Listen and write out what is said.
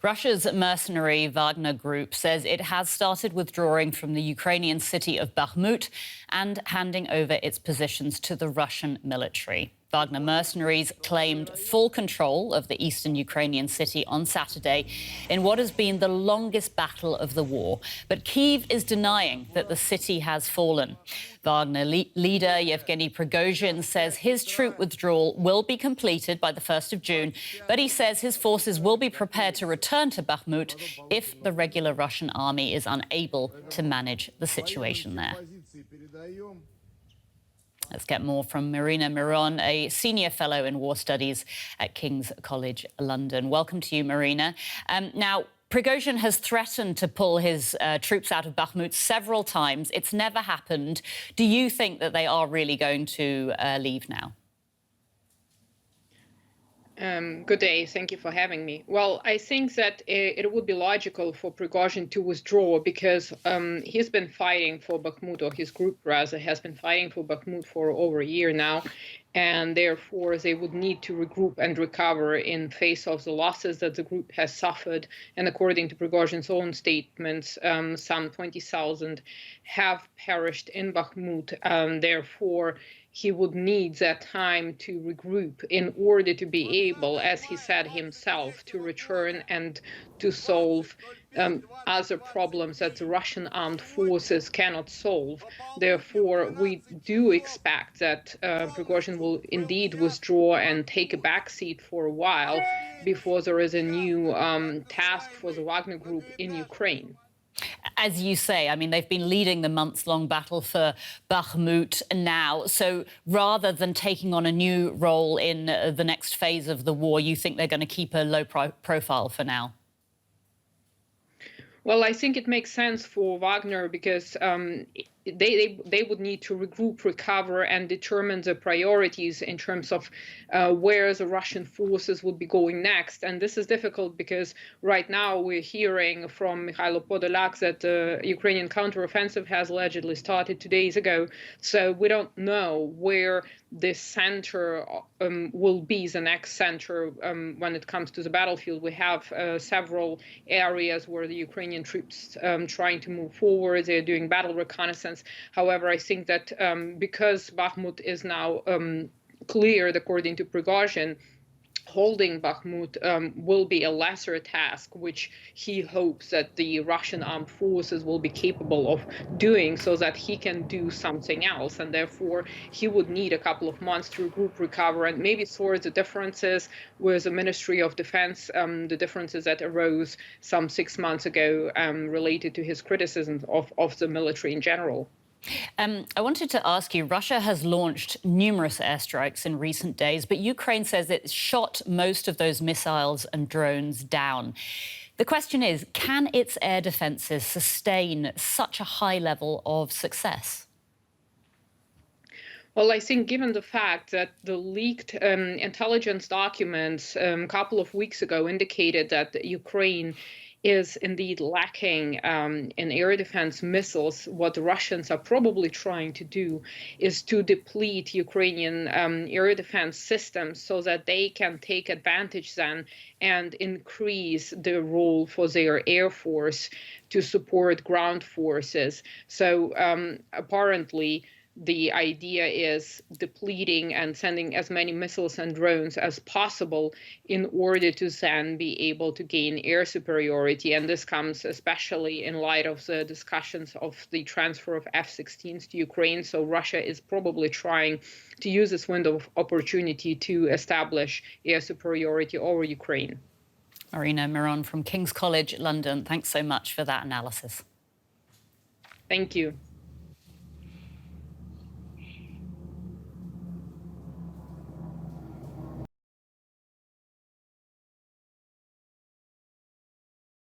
Russia's mercenary Wagner group says it has started withdrawing from the Ukrainian city of Bakhmut and handing over its positions to the Russian military. Wagner mercenaries claimed full control of the eastern Ukrainian city on Saturday in what has been the longest battle of the war. But Kyiv is denying that the city has fallen. Wagner leader Yevgeny Prigozhin says his troop withdrawal will be completed by the 1st of June, but he says his forces will be prepared to return to Bakhmut if the regular Russian army is unable to manage the situation there. Let's get more from Marina Miron, a senior fellow in war studies at King's College London. Welcome to you, Marina. Now, Prigozhin has threatened to pull his troops out of Bakhmut several times. It's never happened. Do you think that they are really going to leave now? Good day. Thank you for having me. Well, I think that it would be logical for Prigozhin to withdraw because he's been fighting for Bakhmut, or his group rather has been fighting for Bakhmut for over a year now, and therefore they would need to regroup and recover in face of the losses that the group has suffered. And according to Prigozhin's own statements, some 20,000 have perished in Bakhmut, and therefore he would need that time to regroup in order to be able, as he said himself, to return and to solve other problems that the Russian armed forces cannot solve. Therefore, we do expect that Prigozhin will indeed withdraw and take a backseat for a while before there is a new task for the Wagner group in Ukraine. As you say, I mean, they've been leading the months-long battle for Bakhmut now. So rather than taking on a new role in the next phase of the war, you think they're going to keep a low profile for now? Well, I think it makes sense for Wagner because they would need to regroup, recover, and determine the priorities in terms of where the Russian forces would be going next. And this is difficult because right now we're hearing from Mikhailo Podolyak that the Ukrainian counteroffensive has allegedly started 2 days ago. So we don't know where this center will be, the next center, when it comes to the battlefield. We have several areas where the Ukrainian troops trying to move forward. They're doing battle reconnaissance. However, I think that because Bakhmut is now cleared, according to Prigozhin, holding Bakhmut will be a lesser task, which he hopes that the Russian armed forces will be capable of doing so that he can do something else. And therefore, he would need a couple of months to regroup, recover, and maybe sort the differences with the Ministry of Defense, the differences that arose some 6 months ago related to his criticisms of the military in general. I wanted to ask you, Russia has launched numerous airstrikes in recent days, but Ukraine says it shot most of those missiles and drones down. The question is, can its air defences sustain such a high level of success? Well, I think given the fact that the leaked intelligence documents a couple of weeks ago indicated that Ukraine is indeed lacking in air defense missiles, what the Russians are probably trying to do is to deplete Ukrainian air defense systems so that they can take advantage then and increase the role for their air force to support ground forces. So apparently, the idea is depleting and sending as many missiles and drones as possible in order to then be able to gain air superiority. And this comes especially in light of the discussions of the transfer of F-16s to Ukraine. So Russia is probably trying to use this window of opportunity to establish air superiority over Ukraine. Marina Miron from King's College London, thanks so much for that analysis. Thank you.